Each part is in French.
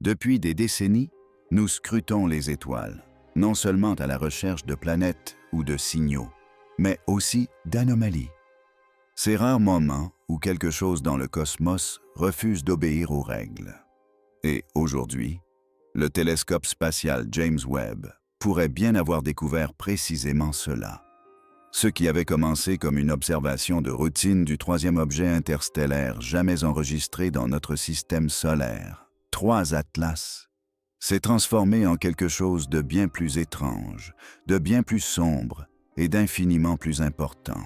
Depuis des décennies, nous scrutons les étoiles, non seulement à la recherche de planètes ou de signaux, mais aussi d'anomalies. Ces rares moments où quelque chose dans le cosmos refuse d'obéir aux règles. Et aujourd'hui, le télescope spatial James Webb pourrait bien avoir découvert précisément cela. Ce qui avait commencé comme une observation de routine du troisième objet interstellaire jamais enregistré dans notre système solaire, 3 Atlas, s'est transformé en quelque chose de bien plus étrange, de bien plus sombre et d'infiniment plus important.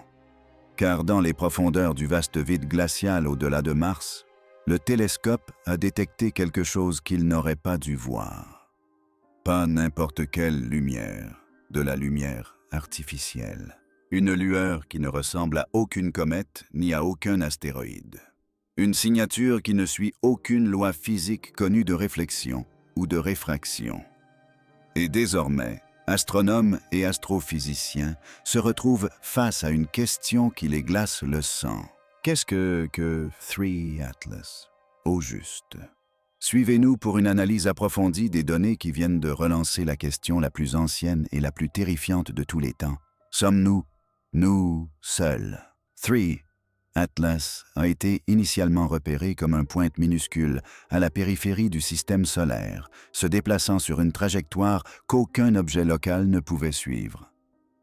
Car dans les profondeurs du vaste vide glacial au-delà de Mars, le télescope a détecté quelque chose qu'il n'aurait pas dû voir. Pas n'importe quelle lumière, de la lumière artificielle. Une lueur qui ne ressemble à aucune comète ni à aucun astéroïde. Une signature qui ne suit aucune loi physique connue de réflexion ou de réfraction. Et désormais, astronomes et astrophysiciens se retrouvent face à une question qui les glace le sang. Qu'est-ce que 3 Atlas, au juste? Suivez-nous pour une analyse approfondie des données qui viennent de relancer la question la plus ancienne et la plus terrifiante de tous les temps. Sommes-nous, nous, seuls? 3 Atlas a été initialement repéré comme un point minuscule à la périphérie du système solaire, se déplaçant sur une trajectoire qu'aucun objet local ne pouvait suivre.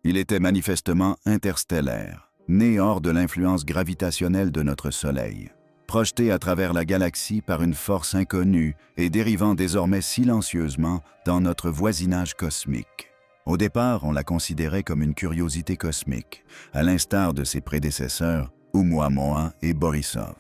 Il était manifestement interstellaire, né hors de l'influence gravitationnelle de notre Soleil, projeté à travers la galaxie par une force inconnue et dérivant désormais silencieusement dans notre voisinage cosmique. Au départ, on la considérait comme une curiosité cosmique, à l'instar de ses prédécesseurs, Oumuamua et Borisov.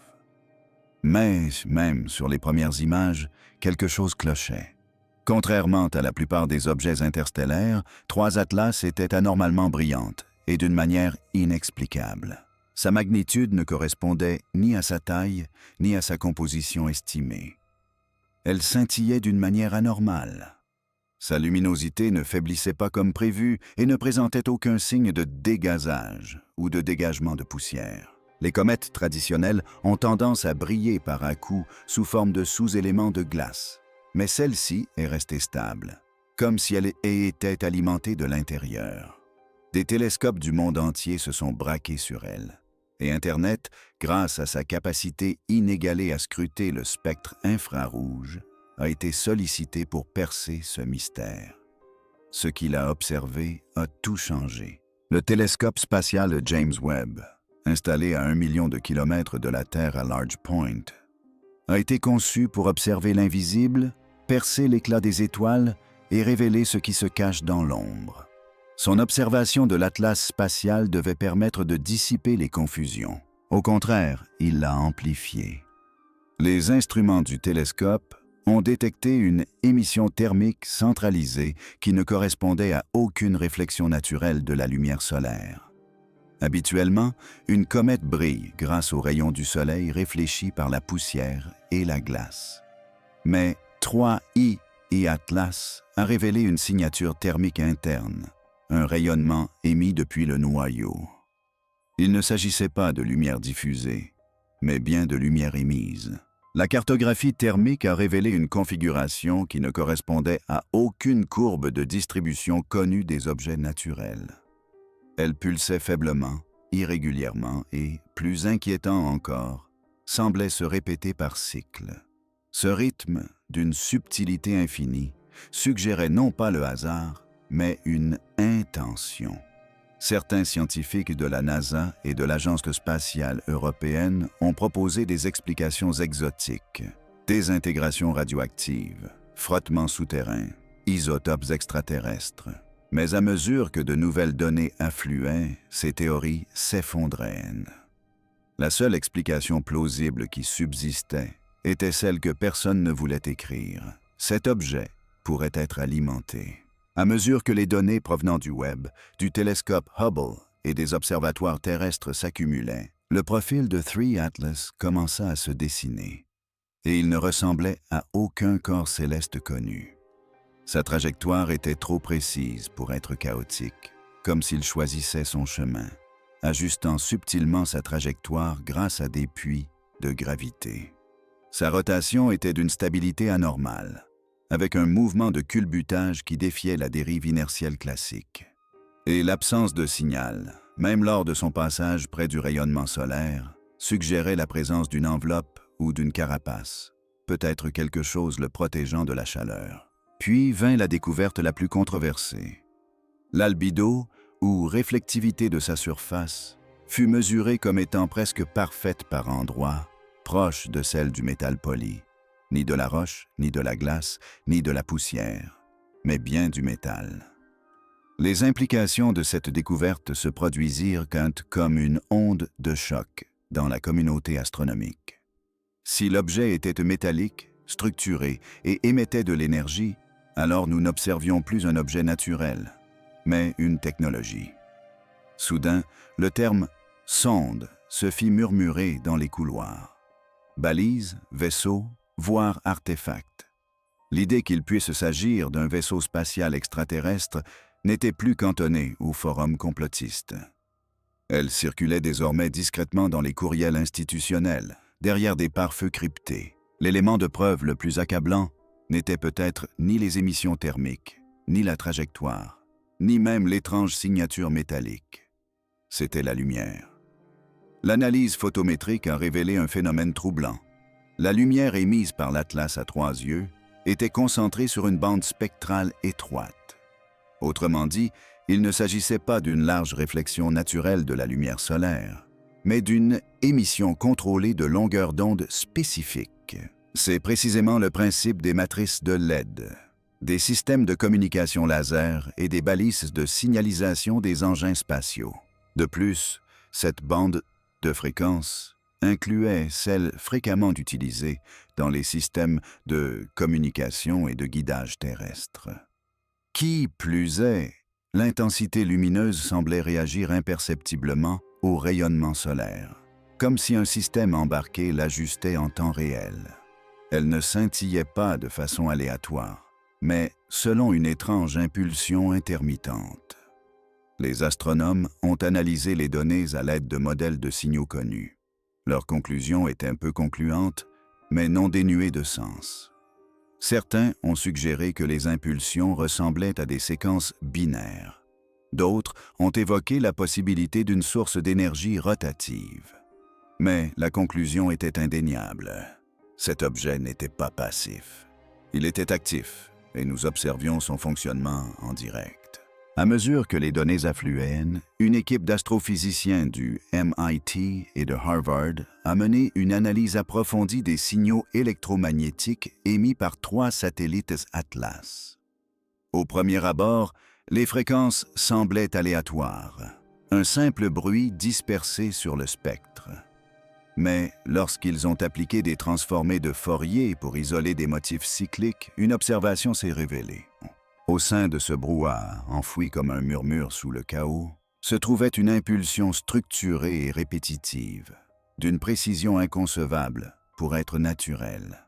Mais, même sur les premières images, quelque chose clochait. Contrairement à la plupart des objets interstellaires, 3 Atlas était anormalement brillante et d'une manière inexplicable. Sa magnitude ne correspondait ni à sa taille, ni à sa composition estimée. Elle scintillait d'une manière anormale. Sa luminosité ne faiblissait pas comme prévu et ne présentait aucun signe de dégazage ou de dégagement de poussière. Les comètes traditionnelles ont tendance à briller par à-coups sous forme de sous-éléments de glace, mais celle-ci est restée stable, comme si elle était alimentée de l'intérieur. Des télescopes du monde entier se sont braqués sur elle, et Internet, grâce à sa capacité inégalée à scruter le spectre infrarouge, a été sollicité pour percer ce mystère. Ce qu'il a observé a tout changé. Le télescope spatial James Webb, installé à 1 million de kilomètres de la Terre à Large Point, a été conçu pour observer l'invisible, percer l'éclat des étoiles et révéler ce qui se cache dans l'ombre. Son observation de l'Atlas spatial devait permettre de dissiper les confusions. Au contraire, il l'a amplifiée. Les instruments du télescope ont détecté une émission thermique centralisée qui ne correspondait à aucune réflexion naturelle de la lumière solaire. Habituellement, une comète brille grâce aux rayons du soleil réfléchis par la poussière et la glace. Mais 3I et Atlas a révélé une signature thermique interne, un rayonnement émis depuis le noyau. Il ne s'agissait pas de lumière diffusée, mais bien de lumière émise. La cartographie thermique a révélé une configuration qui ne correspondait à aucune courbe de distribution connue des objets naturels. Elle pulsait faiblement, irrégulièrement et, plus inquiétant encore, semblait se répéter par cycles. Ce rythme, d'une subtilité infinie, suggérait non pas le hasard, mais une intention. Certains scientifiques de la NASA et de l'Agence spatiale européenne ont proposé des explications exotiques, désintégration radioactive, frottements souterrains, isotopes extraterrestres. Mais à mesure que de nouvelles données affluaient, ces théories s'effondraient. La seule explication plausible qui subsistait était celle que personne ne voulait écrire. Cet objet pourrait être alimenté. À mesure que les données provenant du Webb, du télescope Hubble et des observatoires terrestres s'accumulaient, le profil de 3 Atlas commença à se dessiner, et il ne ressemblait à aucun corps céleste connu. Sa trajectoire était trop précise pour être chaotique, comme s'il choisissait son chemin, ajustant subtilement sa trajectoire grâce à des puits de gravité. Sa rotation était d'une stabilité anormale, avec un mouvement de culbutage qui défiait la dérive inertielle classique. Et l'absence de signal, même lors de son passage près du rayonnement solaire, suggérait la présence d'une enveloppe ou d'une carapace, peut-être quelque chose le protégeant de la chaleur. Puis vint la découverte la plus controversée. L'albédo, ou réflectivité de sa surface, fut mesurée comme étant presque parfaite par endroits, proche de celle du métal poli, ni de la roche, ni de la glace, ni de la poussière, mais bien du métal. Les implications de cette découverte se produisirent comme une onde de choc dans la communauté astronomique. Si l'objet était métallique, structuré et émettait de l'énergie, alors nous n'observions plus un objet naturel, mais une technologie. Soudain, le terme « sonde » se fit murmurer dans les couloirs. Balises, vaisseaux, voire artefacts. L'idée qu'il puisse s'agir d'un vaisseau spatial extraterrestre n'était plus cantonnée au forum complotiste. Elle circulait désormais discrètement dans les courriels institutionnels, derrière des pare-feux cryptés. L'élément de preuve le plus accablant n'était peut-être ni les émissions thermiques, ni la trajectoire, ni même l'étrange signature métallique. C'était la lumière. L'analyse photométrique a révélé un phénomène troublant. La lumière émise par l'Atlas à 3 yeux était concentrée sur une bande spectrale étroite. Autrement dit, il ne s'agissait pas d'une large réflexion naturelle de la lumière solaire, mais d'une émission contrôlée de longueur d'onde spécifique. C'est précisément le principe des matrices de LED, des systèmes de communication laser et des balises de signalisation des engins spatiaux. De plus, cette bande de fréquence incluait celle fréquemment utilisée dans les systèmes de communication et de guidage terrestre. Qui plus est, l'intensité lumineuse semblait réagir imperceptiblement au rayonnement solaire, comme si un système embarqué l'ajustait en temps réel. Elle ne scintillait pas de façon aléatoire, mais selon une étrange impulsion intermittente. Les astronomes ont analysé les données à l'aide de modèles de signaux connus. Leur conclusion est un peu concluante, mais non dénuée de sens. Certains ont suggéré que les impulsions ressemblaient à des séquences binaires. D'autres ont évoqué la possibilité d'une source d'énergie rotative. Mais la conclusion était indéniable. Cet objet n'était pas passif. Il était actif, et nous observions son fonctionnement en direct. À mesure que les données affluaient, une équipe d'astrophysiciens du MIT et de Harvard a mené une analyse approfondie des signaux électromagnétiques émis par 3 satellites Atlas. Au premier abord, les fréquences semblaient aléatoires, un simple bruit dispersé sur le spectre. Mais lorsqu'ils ont appliqué des transformés de Fourier pour isoler des motifs cycliques, une observation s'est révélée. Au sein de ce brouhaha, enfoui comme un murmure sous le chaos, se trouvait une impulsion structurée et répétitive, d'une précision inconcevable pour être naturelle.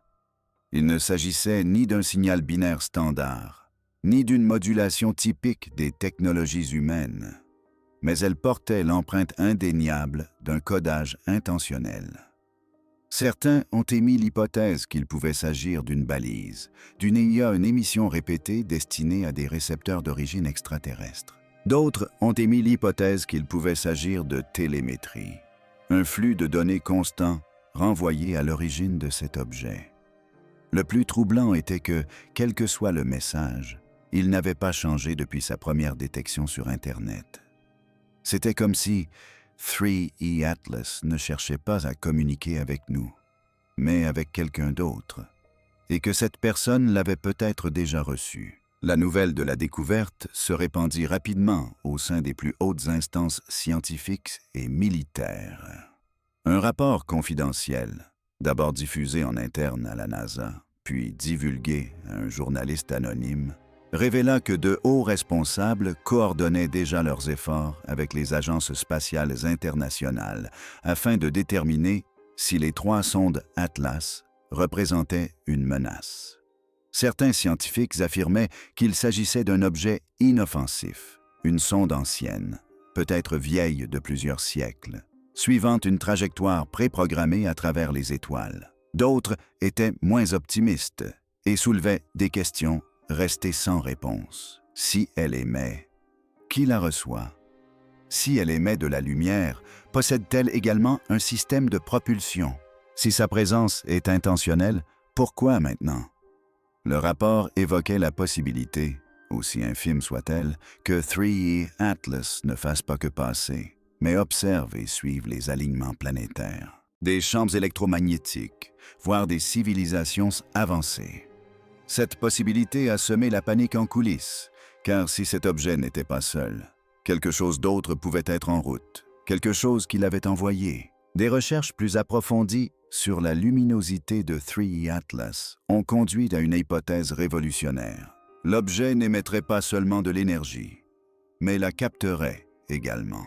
Il ne s'agissait ni d'un signal binaire standard, ni d'une modulation typique des technologies humaines, mais elle portait l'empreinte indéniable d'un codage intentionnel. Certains ont émis l'hypothèse qu'il pouvait s'agir d'une balise, d'une IA, une émission répétée destinée à des récepteurs d'origine extraterrestre. D'autres ont émis l'hypothèse qu'il pouvait s'agir de télémétrie, un flux de données constant renvoyé à l'origine de cet objet. Le plus troublant était que, quel que soit le message, il n'avait pas changé depuis sa première détection sur Internet. C'était comme si 3E Atlas ne cherchait pas à communiquer avec nous, mais avec quelqu'un d'autre, et que cette personne l'avait peut-être déjà reçu. La nouvelle de la découverte se répandit rapidement au sein des plus hautes instances scientifiques et militaires. Un rapport confidentiel, d'abord diffusé en interne à la NASA, puis divulgué à un journaliste anonyme, révéla que de hauts responsables coordonnaient déjà leurs efforts avec les agences spatiales internationales afin de déterminer si les 3 sondes Atlas représentaient une menace. Certains scientifiques affirmaient qu'il s'agissait d'un objet inoffensif, une sonde ancienne, peut-être vieille de plusieurs siècles, suivant une trajectoire préprogrammée à travers les étoiles. D'autres étaient moins optimistes et soulevaient des questions restées sans réponse. Si elle émet, qui la reçoit? Si elle émet de la lumière, possède-t-elle également un système de propulsion? Si sa présence est intentionnelle, pourquoi maintenant? Le rapport évoquait la possibilité, aussi infime soit-elle, que 3E Atlas ne fasse pas que passer, mais observe et suive les alignements planétaires, des champs électromagnétiques, voire des civilisations avancées. Cette possibilité a semé la panique en coulisses, car si cet objet n'était pas seul, quelque chose d'autre pouvait être en route, quelque chose qui l'avait envoyé. Des recherches plus approfondies sur la luminosité de 3E Atlas ont conduit à une hypothèse révolutionnaire. L'objet n'émettrait pas seulement de l'énergie, mais la capterait également.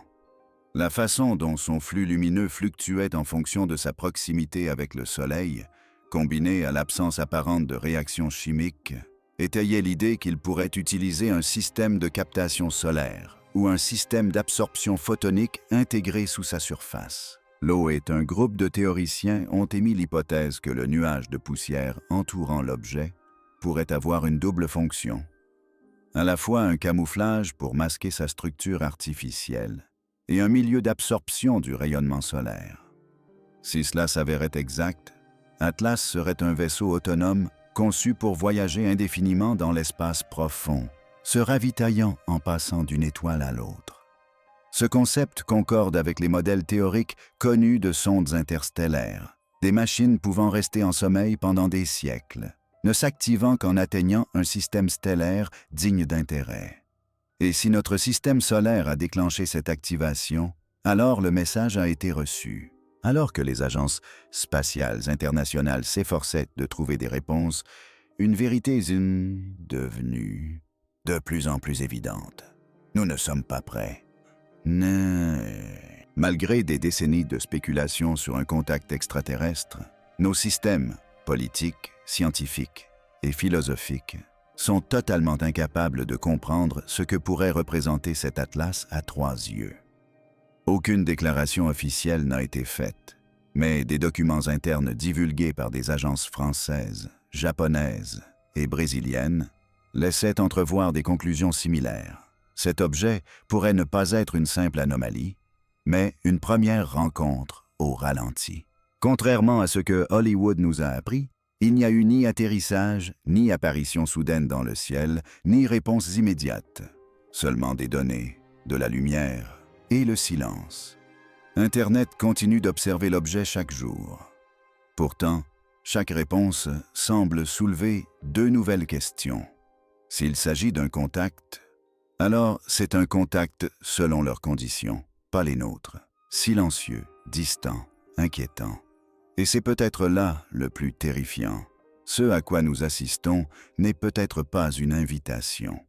La façon dont son flux lumineux fluctuait en fonction de sa proximité avec le Soleil, combinée à l'absence apparente de réactions chimiques, étayait l'idée qu'il pourrait utiliser un système de captation solaire ou un système d'absorption photonique intégré sous sa surface. L'eau et un groupe de théoriciens ont émis l'hypothèse que le nuage de poussière entourant l'objet pourrait avoir une double fonction. À la fois un camouflage pour masquer sa structure artificielle et un milieu d'absorption du rayonnement solaire. Si cela s'avérait exact, Atlas serait un vaisseau autonome conçu pour voyager indéfiniment dans l'espace profond, se ravitaillant en passant d'une étoile à l'autre. Ce concept concorde avec les modèles théoriques connus de sondes interstellaires, des machines pouvant rester en sommeil pendant des siècles, ne s'activant qu'en atteignant un système stellaire digne d'intérêt. Et si notre système solaire a déclenché cette activation, alors le message a été reçu. Alors que les agences spatiales internationales s'efforçaient de trouver des réponses, une vérité est devenue de plus en plus évidente. Nous ne sommes pas prêts. Non. Malgré des décennies de spéculation sur un contact extraterrestre, nos systèmes politiques, scientifiques et philosophiques sont totalement incapables de comprendre ce que pourrait représenter cet atlas à 3 yeux. Aucune déclaration officielle n'a été faite, mais des documents internes divulgués par des agences françaises, japonaises et brésiliennes laissaient entrevoir des conclusions similaires. Cet objet pourrait ne pas être une simple anomalie, mais une première rencontre au ralenti. Contrairement à ce que Hollywood nous a appris, il n'y a eu ni atterrissage, ni apparition soudaine dans le ciel, ni réponse immédiate. Seulement des données, de la lumière et le silence. Internet continue d'observer l'objet chaque jour. Pourtant, chaque réponse semble soulever 2 nouvelles questions. S'il s'agit d'un contact, alors c'est un contact selon leurs conditions, pas les nôtres. Silencieux, distant, inquiétant. Et c'est peut-être là le plus terrifiant. Ce à quoi nous assistons n'est peut-être pas une invitation.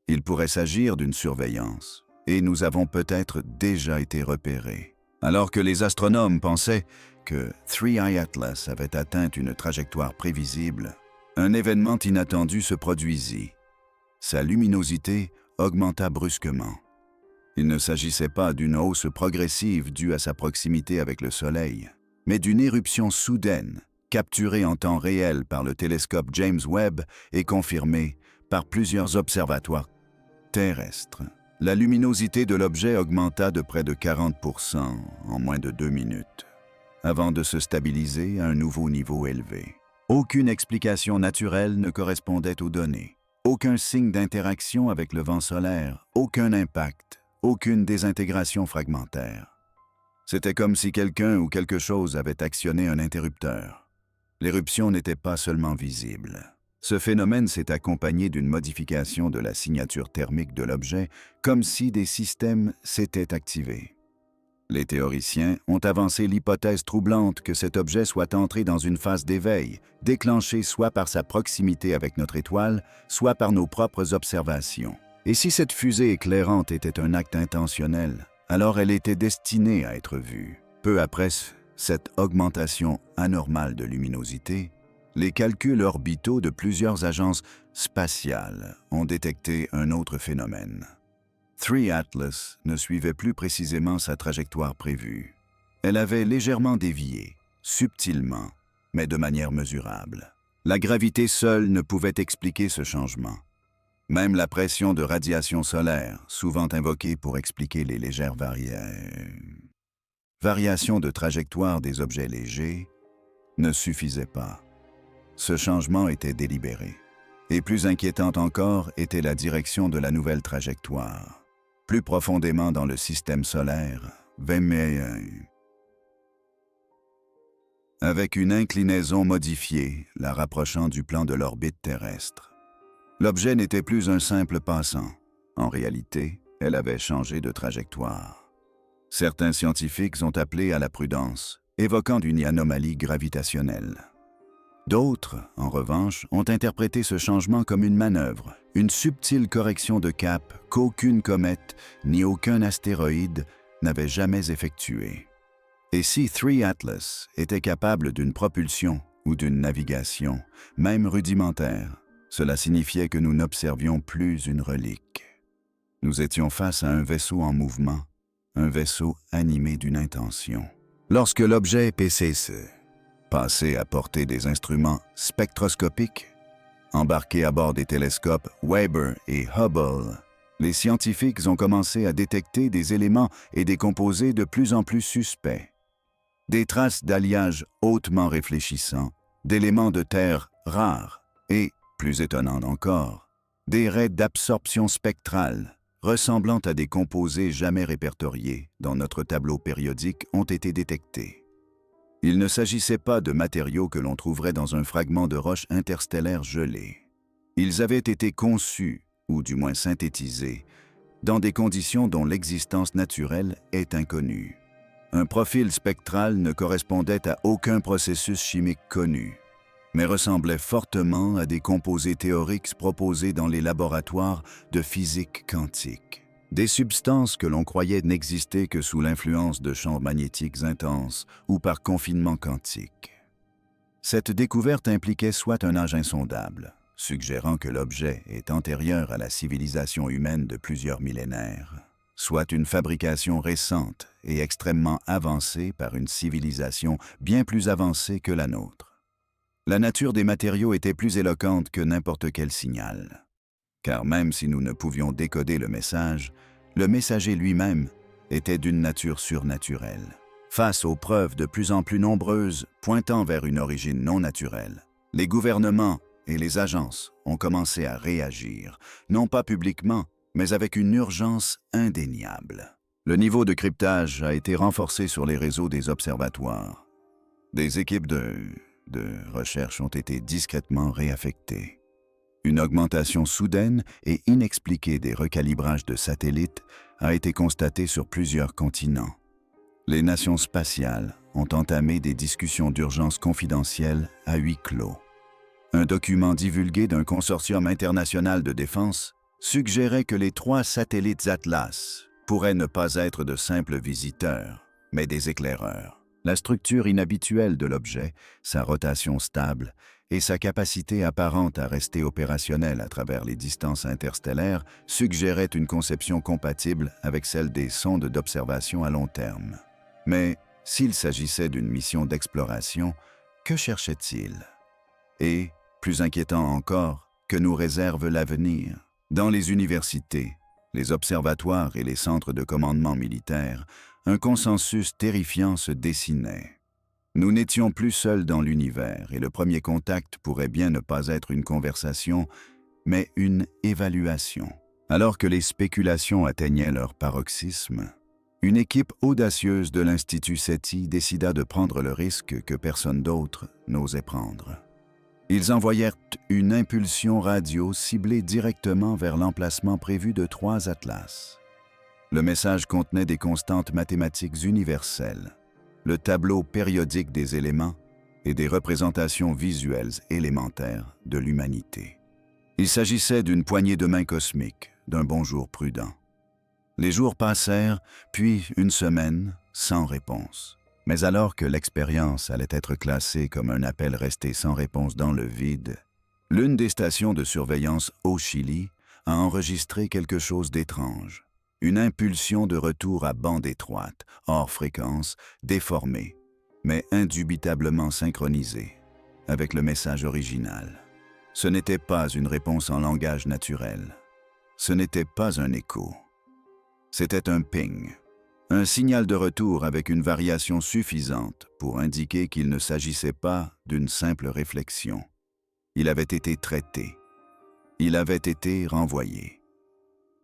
Il pourrait s'agir d'une surveillance, et nous avons peut-être déjà été repérés. Alors que les astronomes pensaient que 3I Atlas avait atteint une trajectoire prévisible, un événement inattendu se produisit. Sa luminosité augmenta brusquement. Il ne s'agissait pas d'une hausse progressive due à sa proximité avec le Soleil, mais d'une éruption soudaine, capturée en temps réel par le télescope James Webb et confirmée par plusieurs observatoires terrestres. La luminosité de l'objet augmenta de près de 40% en moins de 2 minutes, avant de se stabiliser à un nouveau niveau élevé. Aucune explication naturelle ne correspondait aux données. Aucun signe d'interaction avec le vent solaire, aucun impact, aucune désintégration fragmentaire. C'était comme si quelqu'un ou quelque chose avait actionné un interrupteur. L'éruption n'était pas seulement visible. Ce phénomène s'est accompagné d'une modification de la signature thermique de l'objet, comme si des systèmes s'étaient activés. Les théoriciens ont avancé l'hypothèse troublante que cet objet soit entré dans une phase d'éveil, déclenchée soit par sa proximité avec notre étoile, soit par nos propres observations. Et si cette fusée éclairante était un acte intentionnel, alors elle était destinée à être vue. Peu après cette augmentation anormale de luminosité, les calculs orbitaux de plusieurs agences spatiales ont détecté un autre phénomène. 3 Atlas ne suivait plus précisément sa trajectoire prévue. Elle avait légèrement dévié, subtilement, mais de manière mesurable. La gravité seule ne pouvait expliquer ce changement. Même la pression de radiation solaire, souvent invoquée pour expliquer les légères variations de trajectoire des objets légers, ne suffisait pas. Ce changement était délibéré. Et plus inquiétante encore était la direction de la nouvelle trajectoire. Plus profondément dans le système solaire, avec une inclinaison modifiée, la rapprochant du plan de l'orbite terrestre. L'objet n'était plus un simple passant. En réalité, elle avait changé de trajectoire. Certains scientifiques ont appelé à la prudence, évoquant une anomalie gravitationnelle. D'autres, en revanche, ont interprété ce changement comme une manœuvre, une subtile correction de cap qu'aucune comète ni aucun astéroïde n'avait jamais effectuée. Et si 3 Atlas était capable d'une propulsion ou d'une navigation, même rudimentaire, cela signifiait que nous n'observions plus une relique. Nous étions face à un vaisseau en mouvement, un vaisseau animé d'une intention. Lorsque l'objet PCC, passé à portée des instruments spectroscopiques, embarqué à bord des télescopes Weber et Hubble, les scientifiques ont commencé à détecter des éléments et des composés de plus en plus suspects. Des traces d'alliage hautement réfléchissants, d'éléments de terre rares et, plus étonnant encore, des raies d'absorption spectrale ressemblant à des composés jamais répertoriés dans notre tableau périodique ont été détectés. Il ne s'agissait pas de matériaux que l'on trouverait dans un fragment de roche interstellaire gelée. Ils avaient été conçus, ou du moins synthétisés, dans des conditions dont l'existence naturelle est inconnue. Un profil spectral ne correspondait à aucun processus chimique connu, mais ressemblait fortement à des composés théoriques proposés dans les laboratoires de physique quantique. Des substances que l'on croyait n'exister que sous l'influence de champs magnétiques intenses ou par confinement quantique. Cette découverte impliquait soit un âge insondable, suggérant que l'objet est antérieur à la civilisation humaine de plusieurs millénaires, soit une fabrication récente et extrêmement avancée par une civilisation bien plus avancée que la nôtre. La nature des matériaux était plus éloquente que n'importe quel signal. Car même si nous ne pouvions décoder le messager lui-même était d'une nature surnaturelle. Face aux preuves de plus en plus nombreuses pointant vers une origine non naturelle, les gouvernements et les agences ont commencé à réagir, non pas publiquement, mais avec une urgence indéniable. Le niveau de cryptage a été renforcé sur les réseaux des observatoires. Des équipes de recherche ont été discrètement réaffectées. Une augmentation soudaine et inexpliquée des recalibrages de satellites a été constatée sur plusieurs continents. Les nations spatiales ont entamé des discussions d'urgence confidentielles à huis clos. Un document divulgué d'un consortium international de défense suggérait que les 3 satellites Atlas pourraient ne pas être de simples visiteurs, mais des éclaireurs. La structure inhabituelle de l'objet, sa rotation stable et sa capacité apparente à rester opérationnelle à travers les distances interstellaires suggéraient une conception compatible avec celle des sondes d'observation à long terme. Mais s'il s'agissait d'une mission d'exploration, que cherchait-il? Et, plus inquiétant encore, que nous réserve l'avenir? Dans les universités, les observatoires et les centres de commandement militaire, un consensus terrifiant se dessinait. Nous n'étions plus seuls dans l'univers et le premier contact pourrait bien ne pas être une conversation, mais une évaluation. Alors que les spéculations atteignaient leur paroxysme, une équipe audacieuse de l'Institut SETI décida de prendre le risque que personne d'autre n'osait prendre. Ils envoyèrent une impulsion radio ciblée directement vers l'emplacement prévu de 3 Atlas. Le message contenait des constantes mathématiques universelles, le tableau périodique des éléments et des représentations visuelles élémentaires de l'humanité. Il s'agissait d'une poignée de main cosmique, d'un bonjour prudent. Les jours passèrent, puis une semaine, sans réponse. Mais alors que l'expérience allait être classée comme un appel resté sans réponse dans le vide, l'une des stations de surveillance au Chili a enregistré quelque chose d'étrange. Une impulsion de retour à bande étroite, hors fréquence, déformée, mais indubitablement synchronisée avec le message original. Ce n'était pas une réponse en langage naturel. Ce n'était pas un écho. C'était un ping, un signal de retour avec une variation suffisante pour indiquer qu'il ne s'agissait pas d'une simple réflexion. Il avait été traité. Il avait été renvoyé.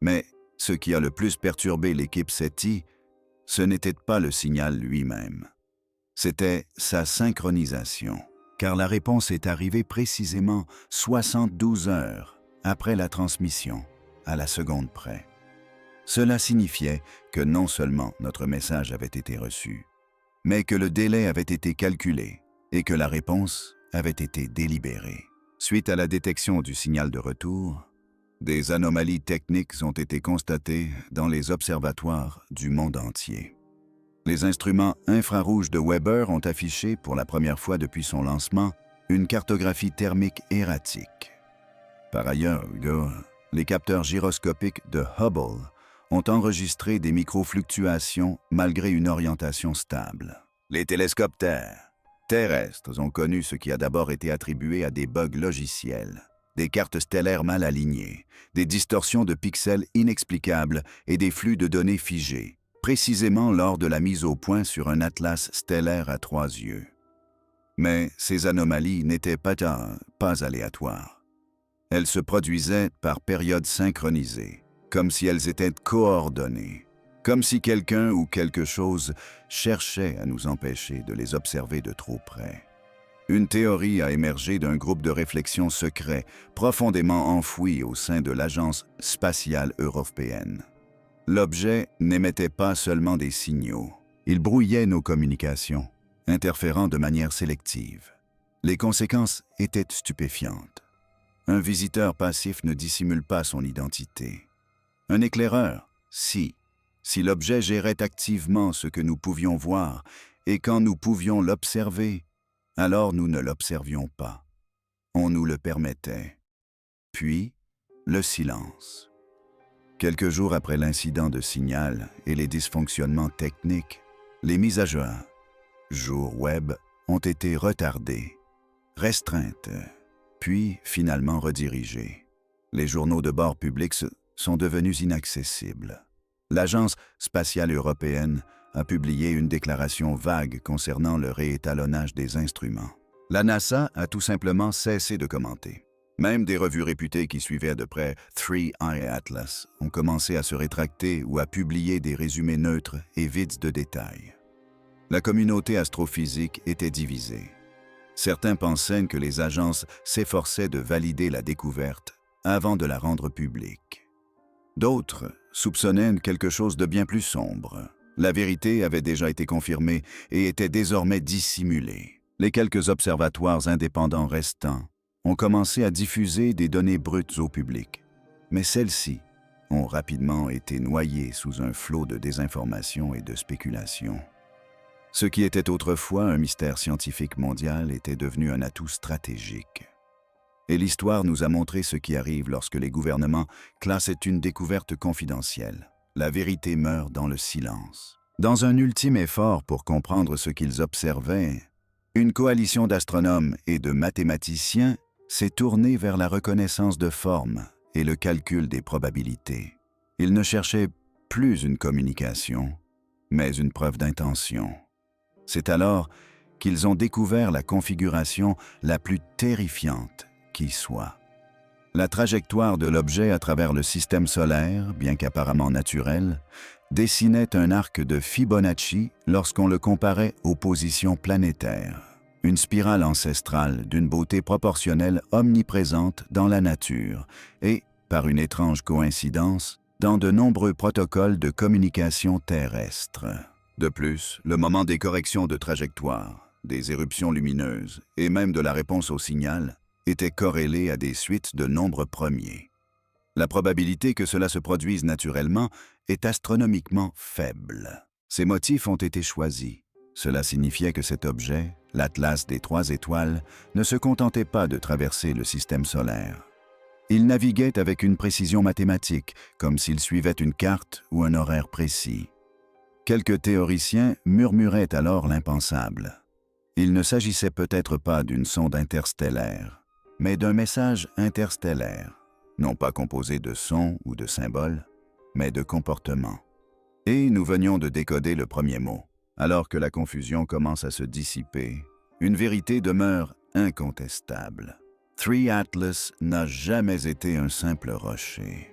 Mais ce qui a le plus perturbé l'équipe SETI, ce n'était pas le signal lui-même. C'était sa synchronisation, car la réponse est arrivée précisément 72 heures après la transmission, à la seconde près. Cela signifiait que non seulement notre message avait été reçu, mais que le délai avait été calculé et que la réponse avait été délibérée. Suite à la détection du signal de retour, des anomalies techniques ont été constatées dans les observatoires du monde entier. Les instruments infrarouges de Weber ont affiché, pour la première fois depuis son lancement, une cartographie thermique erratique. Par ailleurs, les capteurs gyroscopiques de Hubble ont enregistré des microfluctuations malgré une orientation stable. Les télescopes terrestres ont connu ce qui a d'abord été attribué à des bugs logiciels, des cartes stellaires mal alignées, des distorsions de pixels inexplicables et des flux de données figés, précisément lors de la mise au point sur un atlas stellaire à 3 yeux. Mais ces anomalies n'étaient pas aléatoires. Elles se produisaient par périodes synchronisées, comme si elles étaient coordonnées, comme si quelqu'un ou quelque chose cherchait à nous empêcher de les observer de trop près. Une théorie a émergé d'un groupe de réflexion secret, profondément enfoui au sein de l'Agence spatiale européenne. L'objet n'émettait pas seulement des signaux, il brouillait nos communications, interférant de manière sélective. Les conséquences étaient stupéfiantes. Un visiteur passif ne dissimule pas son identité. Un éclaireur, si l'objet gérait activement ce que nous pouvions voir et quand nous pouvions l'observer, alors nous ne l'observions pas. On nous le permettait. Puis, le silence. Quelques jours après l'incident de signal et les dysfonctionnements techniques, les mises à jour web ont été retardées, restreintes, puis finalement redirigées. Les journaux de bord publics sont devenus inaccessibles. L'Agence spatiale européenne a publié une déclaration vague concernant le réétalonnage des instruments. La NASA a tout simplement cessé de commenter. Même des revues réputées qui suivaient de près 3i Atlas ont commencé à se rétracter ou à publier des résumés neutres et vides de détails. La communauté astrophysique était divisée. Certains pensaient que les agences s'efforçaient de valider la découverte avant de la rendre publique. D'autres soupçonnaient quelque chose de bien plus sombre. La vérité avait déjà été confirmée et était désormais dissimulée. Les quelques observatoires indépendants restants ont commencé à diffuser des données brutes au public, mais celles-ci ont rapidement été noyées sous un flot de désinformation et de spéculation. Ce qui était autrefois un mystère scientifique mondial était devenu un atout stratégique. Et l'histoire nous a montré ce qui arrive lorsque les gouvernements classent une découverte confidentielle. La vérité meurt dans le silence. Dans un ultime effort pour comprendre ce qu'ils observaient, une coalition d'astronomes et de mathématiciens s'est tournée vers la reconnaissance de formes et le calcul des probabilités. Ils ne cherchaient plus une communication, mais une preuve d'intention. C'est alors qu'ils ont découvert la configuration la plus terrifiante qui soit. La trajectoire de l'objet à travers le système solaire, bien qu'apparemment naturel, dessinait un arc de Fibonacci lorsqu'on le comparait aux positions planétaires. Une spirale ancestrale d'une beauté proportionnelle omniprésente dans la nature et, par une étrange coïncidence, dans de nombreux protocoles de communication terrestre. De plus, le moment des corrections de trajectoire, des éruptions lumineuses et même de la réponse au signal était corrélé à des suites de nombres premiers. La probabilité que cela se produise naturellement est astronomiquement faible. Ces motifs ont été choisis. Cela signifiait que cet objet, l'Atlas des 3 étoiles, ne se contentait pas de traverser le système solaire. Il naviguait avec une précision mathématique, comme s'il suivait une carte ou un horaire précis. Quelques théoriciens murmuraient alors l'impensable. Il ne s'agissait peut-être pas d'une sonde interstellaire, mais d'un message interstellaire, non pas composé de sons ou de symboles, mais de comportements. Et nous venions de décoder le premier mot. Alors que la confusion commence à se dissiper, une vérité demeure incontestable. Three Atlas n'a jamais été un simple rocher.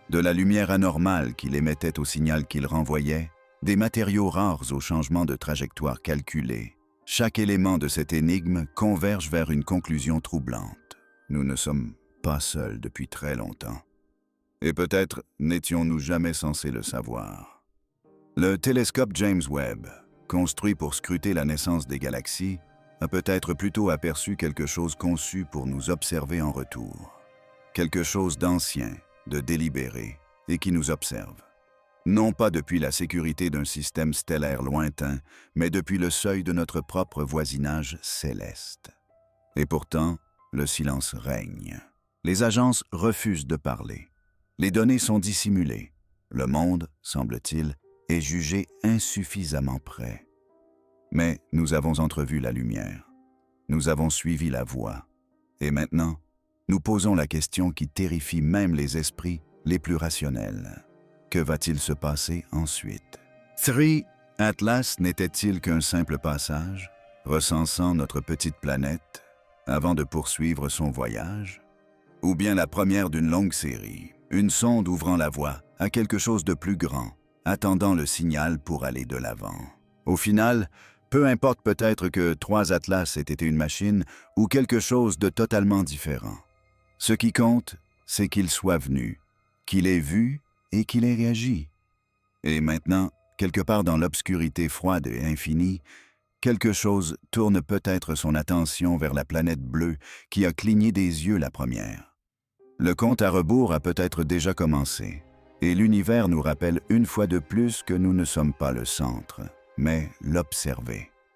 De la lumière anormale qu'il émettait au signal qu'il renvoyait, des matériaux rares au changement de trajectoire calculé, chaque élément de cette énigme converge vers une conclusion troublante. Nous ne sommes pas seuls depuis très longtemps. Et peut-être n'étions-nous jamais censés le savoir. Le télescope James Webb, construit pour scruter la naissance des galaxies, a peut-être plutôt aperçu quelque chose conçu pour nous observer en retour. Quelque chose d'ancien, de délibéré, et qui nous observe. Non pas depuis la sécurité d'un système stellaire lointain, mais depuis le seuil de notre propre voisinage céleste. Et pourtant, le silence règne. Les agences refusent de parler. Les données sont dissimulées. Le monde, semble-t-il, est jugé insuffisamment près. Mais nous avons entrevu la lumière. Nous avons suivi la voie. Et maintenant, nous posons la question qui terrifie même les esprits les plus rationnels. Que va-t-il se passer ensuite? Three Atlas n'était-il qu'un simple passage, recensant notre petite planète, avant de poursuivre son voyage? Ou bien la première d'une longue série, une sonde ouvrant la voie à quelque chose de plus grand, attendant le signal pour aller de l'avant? Au final, peu importe peut-être que 3 Atlas ait été une machine ou quelque chose de totalement différent. Ce qui compte, c'est qu'il soit venu, qu'il ait vu et qu'il ait réagi. Et maintenant, quelque part dans l'obscurité froide et infinie, quelque chose tourne peut-être son attention vers la planète bleue qui a cligné des yeux la première. Le compte à rebours a peut-être déjà commencé, et l'univers nous rappelle une fois de plus que nous ne sommes pas le centre, mais l'observer.